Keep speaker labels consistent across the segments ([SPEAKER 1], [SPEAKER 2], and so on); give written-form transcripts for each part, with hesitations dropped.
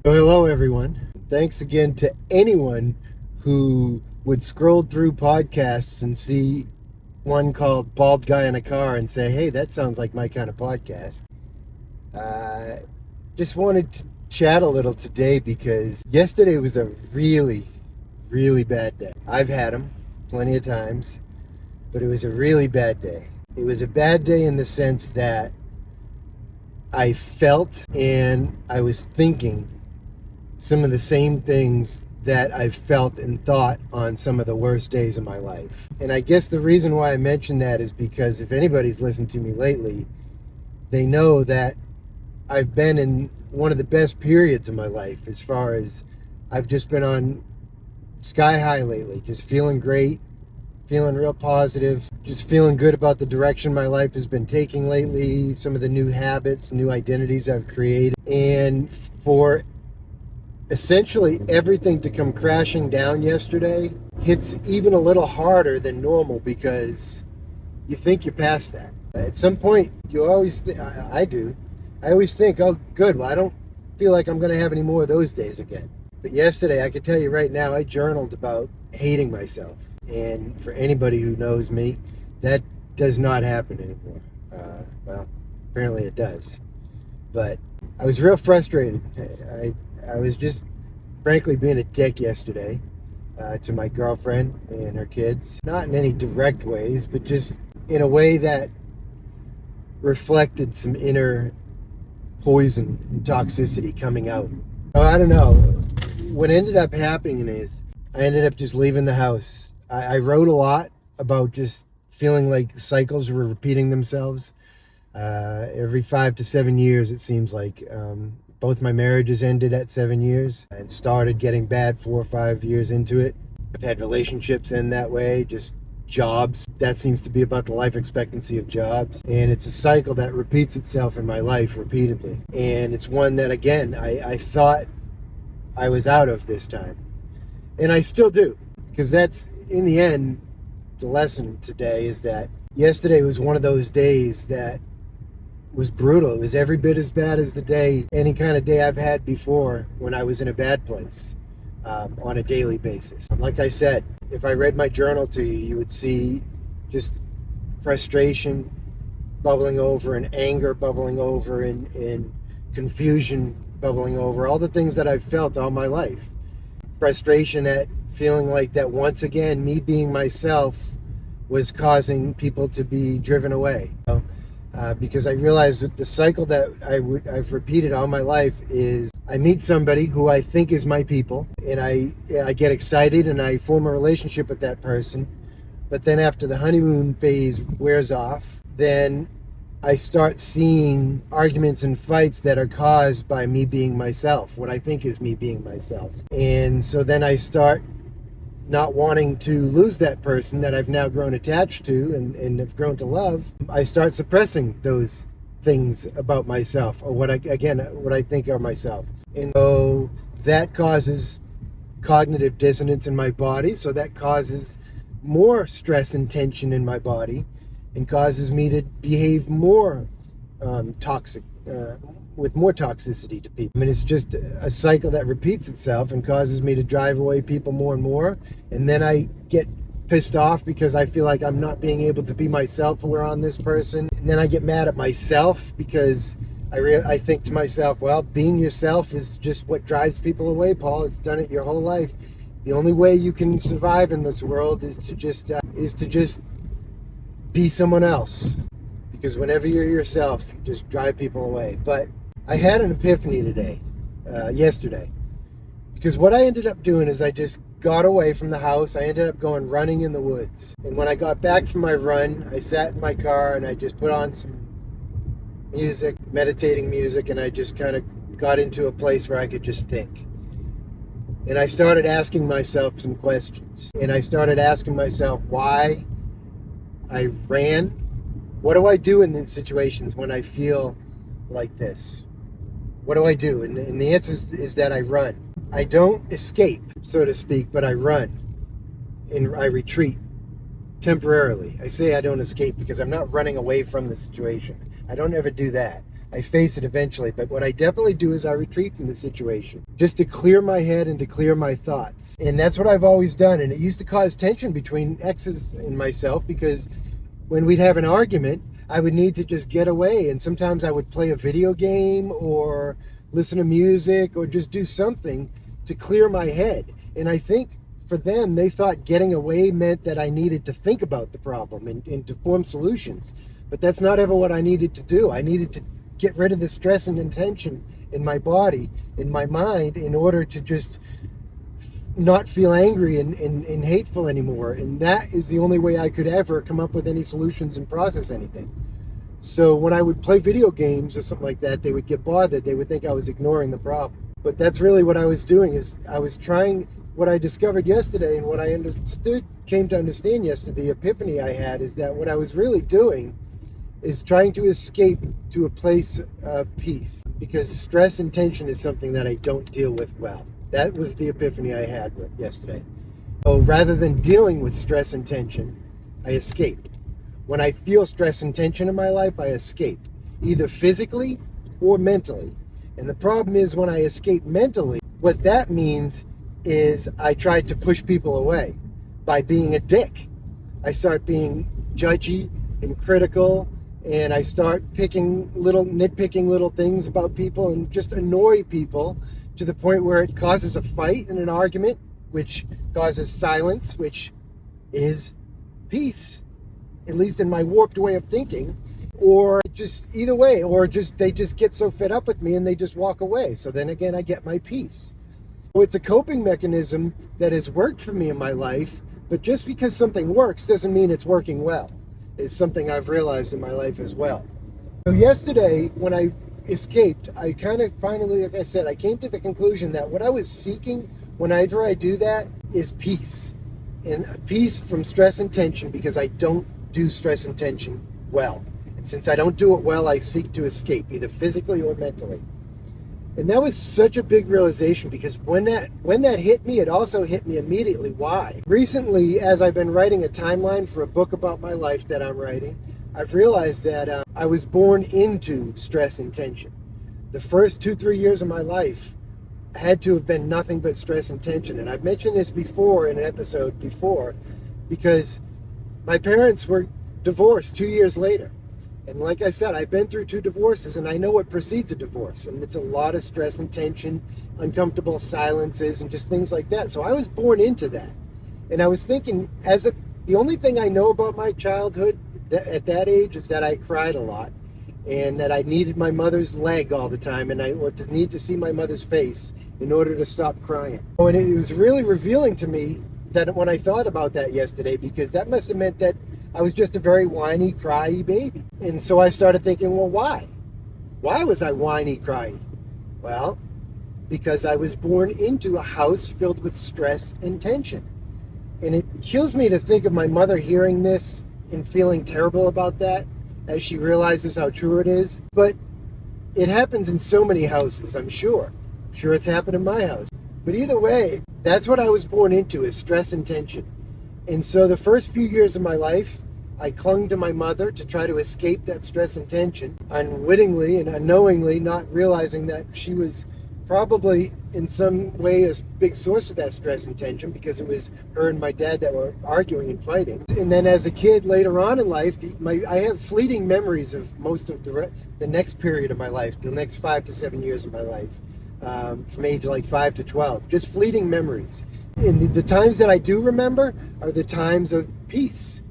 [SPEAKER 1] Well, hello, everyone. Thanks again to anyone who would scroll through podcasts and see one called Bald Guy in a Car and say, hey, that sounds like my kind of podcast. Just wanted to chat a little today because yesterday was a really, really bad day. I've had them plenty of times, but it was a really bad day. It was a bad day in the sense that I felt and I was thinking some of the same things that I've felt and thought on some of the worst days of my life. And I guess the reason why I mention that is because if anybody's listened to me lately, they know that I've been in one of the best periods of my life as far as I've just been on sky high lately, just feeling great, feeling real positive, just feeling good about the direction my life has been taking lately, some of the new habits, new identities I've created. And for essentially everything to come crashing down yesterday hits even a little harder than normal because you think you're past that. At some point, you always I do. I always think, oh, good, well, I don't feel like I'm going to have any more of those days again. But yesterday, I can tell you right now, I journaled about hating myself. And for anybody who knows me, that does not happen anymore. Well, apparently it does. But I was real frustrated. I was just frankly being a dick yesterday to my girlfriend and her kids. Not in any direct ways, but just in a way that reflected some inner poison and toxicity coming out. Oh, I don't know. What ended up happening is I ended up just leaving the house. I wrote a lot about just feeling like cycles were repeating themselves. Every 5 to 7 years, it seems like. Both my marriages ended at 7 years and started getting bad 4 or 5 years into it. I've had relationships end that way, just jobs. That seems to be about the life expectancy of jobs. And it's a cycle that repeats itself in my life repeatedly. And it's one that, again, I thought I was out of this time. And I still do. Because that's, in the end, the lesson today is that yesterday was one of those days that was brutal. It was every bit as bad as any kind of day I've had before when I was in a bad place on a daily basis. Like I said, if I read my journal to you, you would see just frustration bubbling over and anger bubbling over and confusion bubbling over, all the things that I've felt all my life. Frustration at feeling like that once again, me being myself was causing people to be driven away. Because I realized that the cycle that I've repeated all my life is I meet somebody who I think is my people, and I get excited and I form a relationship with that person. But then after the honeymoon phase wears off, then I start seeing arguments and fights that are caused by me being myself, what I think is me being myself. And so then I start not wanting to lose that person that I've now grown attached to and have grown to love. I start suppressing those things about myself, or what I think are myself. And so that causes cognitive dissonance in my body, so that causes more stress and tension in my body and causes me to behave more toxic, with more toxicity to people. I mean, it's just a cycle that repeats itself and causes me to drive away people more and more. And then I get pissed off because I feel like I'm not being able to be myself around this person. And then I get mad at myself because I think to myself, well, being yourself is just what drives people away, Paul. It's done it your whole life. The only way you can survive in this world is to just be someone else. Because whenever you're yourself, you just drive people away. But I had an epiphany yesterday. Because what I ended up doing is I just got away from the house. I ended up going running in the woods. And when I got back from my run, I sat in my car and I just put on some music, meditating music, and I just kind of got into a place where I could just think. And I started asking myself some questions. And I started asking myself why I ran. What do I do in these situations when I feel like this? What do I do? And the answer is that I run. I don't escape, so to speak, but I run. And I retreat temporarily. I say I don't escape because I'm not running away from the situation. I don't ever do that. I face it eventually. But what I definitely do is I retreat from the situation just to clear my head and to clear my thoughts. And that's what I've always done. And it used to cause tension between exes and myself, because when we'd have an argument, I would need to just get away. And sometimes I would play a video game or listen to music or just do something to clear my head. And I think for them, they thought getting away meant that I needed to think about the problem and to form solutions. But that's not ever what I needed to do. I needed to get rid of the stress and tension in my body, in my mind, in order to just not feel angry and hateful anymore. And that is the only way I could ever come up with any solutions and process anything. So when I would play video games or something like that, they would get bothered. They would think I was ignoring the problem. But that's really what I was doing, is I was trying. What I discovered yesterday and what I came to understand yesterday, the epiphany I had, is that what I was really doing is trying to escape to a place of peace, because stress and tension is something that I don't deal with well. That was the epiphany I had yesterday. So rather than dealing with stress and tension, I escape. When I feel stress and tension in my life, I escape, either physically or mentally. And the problem is, when I escape mentally, what that means is I tried to push people away by being a dick. I start being judgy and critical, and I start nitpicking little things about people and just annoy people to the point where it causes a fight and an argument, which causes silence, which is peace, at least in my warped way of thinking. Or just either way, or they just get so fed up with me and they just walk away. So then again, I get my peace. So it's a coping mechanism that has worked for me in my life, but just because something works doesn't mean it's working well. It's something I've realized in my life as well. So yesterday, when I escaped, I kind of finally, like I said, I came to the conclusion that what I was seeking whenever I do that is peace. And peace from stress and tension, because I don't do stress and tension well. And since I don't do it well, I seek to escape, either physically or mentally. And that was such a big realization, because when that hit me, it also hit me immediately. Why? Recently, as I've been writing a timeline for a book about my life that I'm writing, I've realized that I was born into stress and tension. The first 2-3 years of my life had to have been nothing but stress and tension. And I've mentioned this before in an episode before, because my parents were divorced 2 years later. And like I said, I've been through 2 divorces, and I know what precedes a divorce. And it's a lot of stress and tension, uncomfortable silences, and just things like that. So I was born into that. And I was thinking, the only thing I know about my childhood at that age is that I cried a lot, and that I needed my mother's leg all the time, or to need to see my mother's face in order to stop crying. And it was really revealing to me that when I thought about that yesterday, because that must have meant that I was just a very whiny, cryy baby. And so I started thinking, well, why? Why was I whiny, cryy? Well, because I was born into a house filled with stress and tension. And it kills me to think of my mother hearing this and feeling terrible about that as she realizes how true it is. But it happens in so many houses, I'm sure. I'm sure it's happened in my house. But either way, that's what I was born into, is stress and tension. And so the first few years of my life, I clung to my mother to try to escape that stress and tension, unwittingly and unknowingly, not realizing that she was probably in some way a big source of that stress and tension, because it was her and my dad that were arguing and fighting. And then as a kid later on in life, I have fleeting memories of most of the next period of my life, the next 5 to 7 years of my life, from age like 5 to 12, just fleeting memories. And the times that I do remember are the times of peace,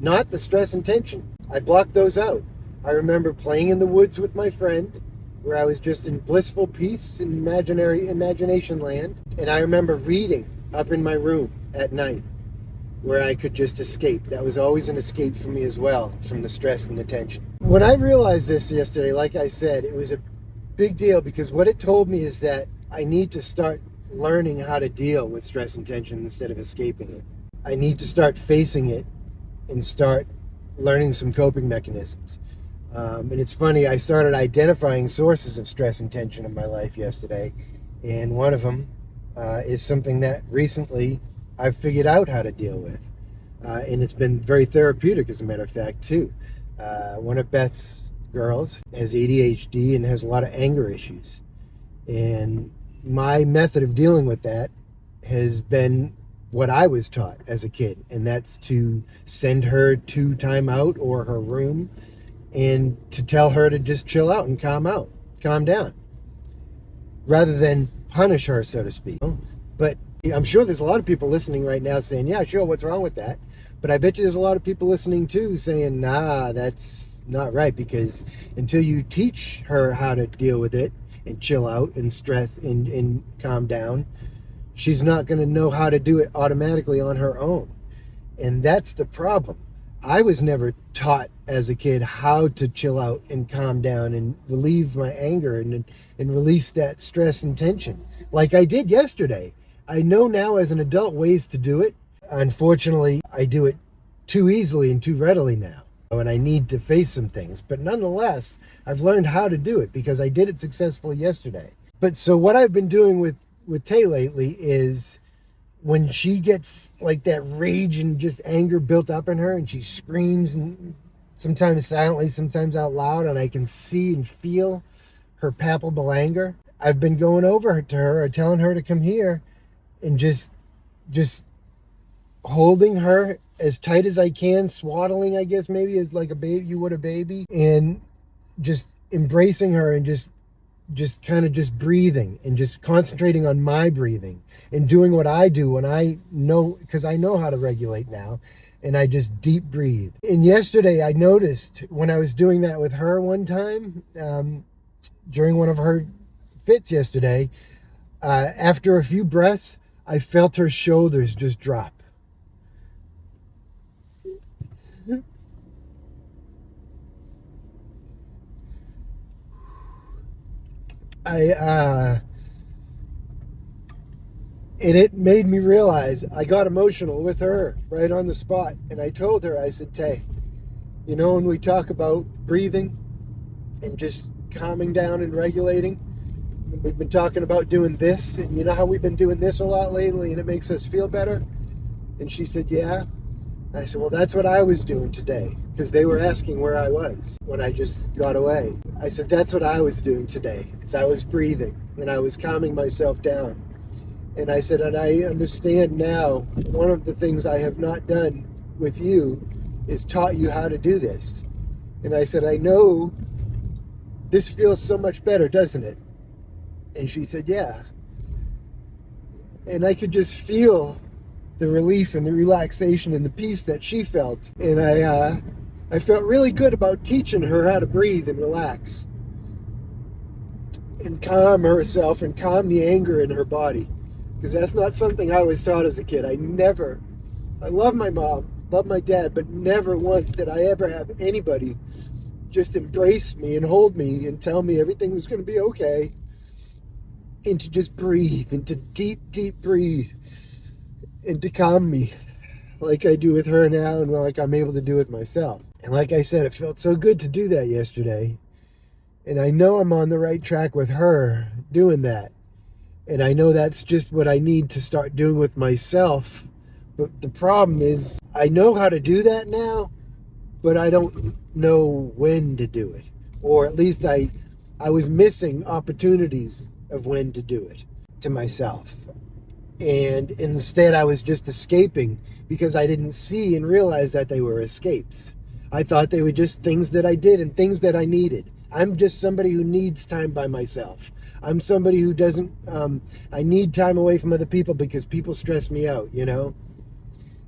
[SPEAKER 1] not the stress and tension. I blocked those out. I remember playing in the woods with my friend, where I was just in blissful peace and imagination land. And I remember reading up in my room at night, where I could just escape. That was always an escape for me as well, from the stress and the tension. When I realized this yesterday, like I said, it was a big deal, because what it told me is that I need to start learning how to deal with stress and tension instead of escaping it. I need to start facing it and start learning some coping mechanisms. And it's funny, I started identifying sources of stress and tension in my life yesterday, and one of them is something that recently I've figured out how to deal with. And it's been very therapeutic, as a matter of fact, too. One of Beth's girls, has ADHD and has a lot of anger issues. And my method of dealing with that has been what I was taught as a kid, and that's to send her to timeout or her room and to tell her to just chill out and calm down, rather than punish her, so to speak. But I'm sure there's a lot of people listening right now saying, yeah, sure, what's wrong with that? But I bet you there's a lot of people listening too saying, nah, that's not right, because until you teach her how to deal with it and chill out and stress and calm down, she's not going to know how to do it automatically on her own. And that's the problem. I was never taught as a kid how to chill out and calm down and relieve my anger and release that stress and tension like I did yesterday. I know now as an adult ways to do it. Unfortunately, I do it too easily and too readily now, and I need to face some things. But nonetheless, I've learned how to do it because I did it successfully yesterday. But so what I've been doing with Tay lately is, when she gets like that rage and just anger built up in her and she screams, and sometimes silently, sometimes out loud, and I can see and feel her palpable anger, I've been going over to her or telling her to come here and just holding her as tight as I can, swaddling, I guess, maybe as like a baby, you would a baby, and just embracing her and just kind of just breathing and just concentrating on my breathing and doing what I do when I know, because I know how to regulate now, and I just deep breathe. And yesterday I noticed when I was doing that with her one time, during one of her fits yesterday, after a few breaths, I felt her shoulders just drop. And it made me realize, I got emotional with her right on the spot. And I told her, I said, Tay, you know, when we talk about breathing and just calming down and regulating, we've been talking about doing this, and you know how we've been doing this a lot lately and it makes us feel better? And she said, yeah. I said, well, that's what I was doing today, because they were asking where I was when I just got away. I said, that's what I was doing today, because I was breathing and I was calming myself down. And I said, and I understand now, one of the things I have not done with you is taught you how to do this. And I said, I know this feels so much better, doesn't it? And she said, yeah. And I could just feel the relief and the relaxation and the peace that she felt. And I felt really good about teaching her how to breathe and relax and calm herself and calm the anger in her body, because that's not something I was taught as a kid. I love my mom, love my dad, but never once did I ever have anybody just embrace me and hold me and tell me everything was going to be okay, and to just breathe and to deep breathe and to calm me like I do with her now, and like I'm able to do with myself. And like I said, it felt so good to do that yesterday. And I know I'm on the right track with her doing that. And I know that's just what I need to start doing with myself. But the problem is, I know how to do that now, but I don't know when to do it. Or at least I was missing opportunities of when to do it to myself. And instead I was just escaping, because I didn't see and realize that they were escapes. I thought they were just things that I did and things that I needed. I'm just somebody who needs time by myself. I'm somebody who doesn't, I need time away from other people because people stress me out, you know?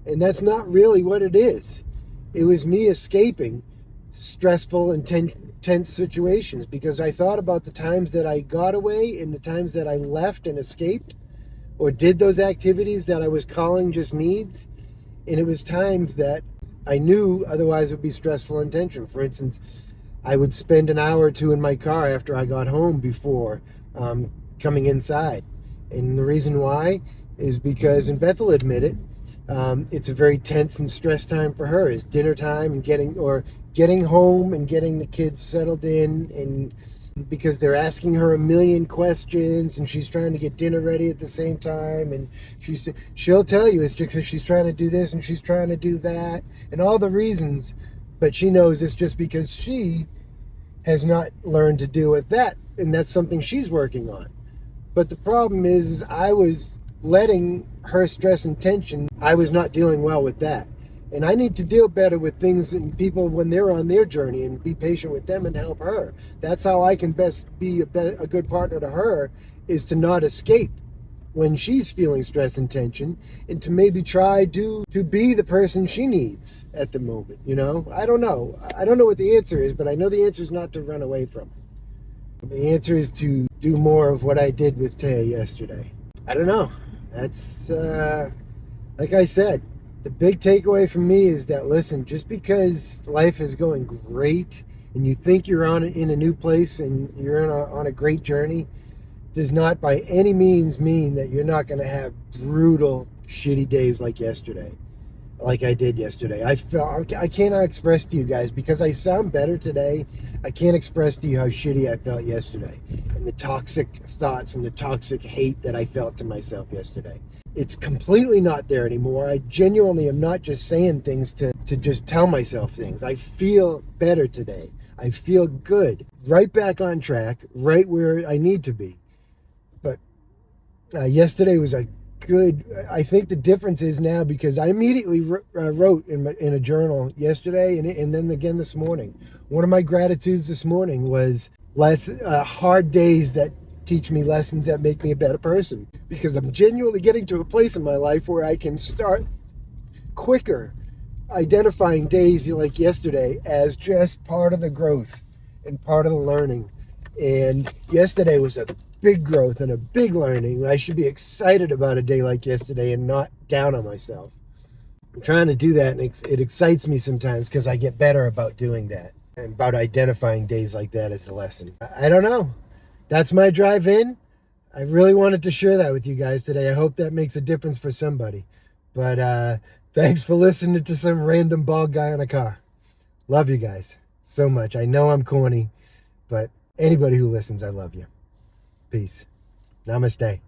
[SPEAKER 1] And that's not really what it is. It was me escaping stressful and tense situations, because I thought about the times that I got away and the times that I left and escaped or did those activities that I was calling just needs. And it was times that I knew otherwise would be stressful and tension. For instance, I would spend an hour or two in my car after I got home before coming inside. And the reason why is because, and Beth will admit it, it's a very tense and stressed time for her, is dinner time and getting home and getting the kids settled in, and because they're asking her a million questions and she's trying to get dinner ready at the same time, and she'll tell you it's just because she's trying to do this and she's trying to do that and all the reasons, but she knows it's just because she has not learned to deal with that, and that's something she's working on. But the problem is I was letting her stress and tension. I was not dealing well with that. And I need to deal better with things and people when they're on their journey, and be patient with them and help her. That's how I can best be a good partner to her, is to not escape when she's feeling stress and tension, and to maybe try to be the person she needs at the moment. I don't know what the answer is, but I know the answer is not to run away from it. The answer is to do more of what I did with Taya yesterday. I don't know. That's like I said, the big takeaway from me is that, listen, just because life is going great and you think you're in a new place and you're on a great journey, does not by any means mean that you're not going to have brutal, shitty days like yesterday, like I did yesterday. I cannot express to you guys, because I sound better today, I can't express to you how shitty I felt yesterday, and the toxic thoughts and the toxic hate that I felt to myself yesterday. It's completely not there anymore. I genuinely am not just saying things to just tell myself things. I feel better today. I feel good. Right back on track, right where I need to be. But yesterday was a good, I think the difference is now, because I immediately wrote in a journal yesterday and then again this morning. One of my gratitudes this morning was hard days that teach me lessons that make me a better person, because I'm genuinely getting to a place in my life where I can start quicker identifying days like yesterday as just part of the growth and part of the learning. And yesterday was a big growth and a big learning. I should be excited about a day like yesterday and not down on myself. I'm trying to do that, and it excites me sometimes, because I get better about doing that and about identifying days like that as the lesson. I don't know. That's my drive in. I really wanted to share that with you guys today. I hope that makes a difference for somebody. But thanks for listening to some random bald guy in a car. Love you guys so much. I know I'm corny, but anybody who listens, I love you. Peace. Namaste.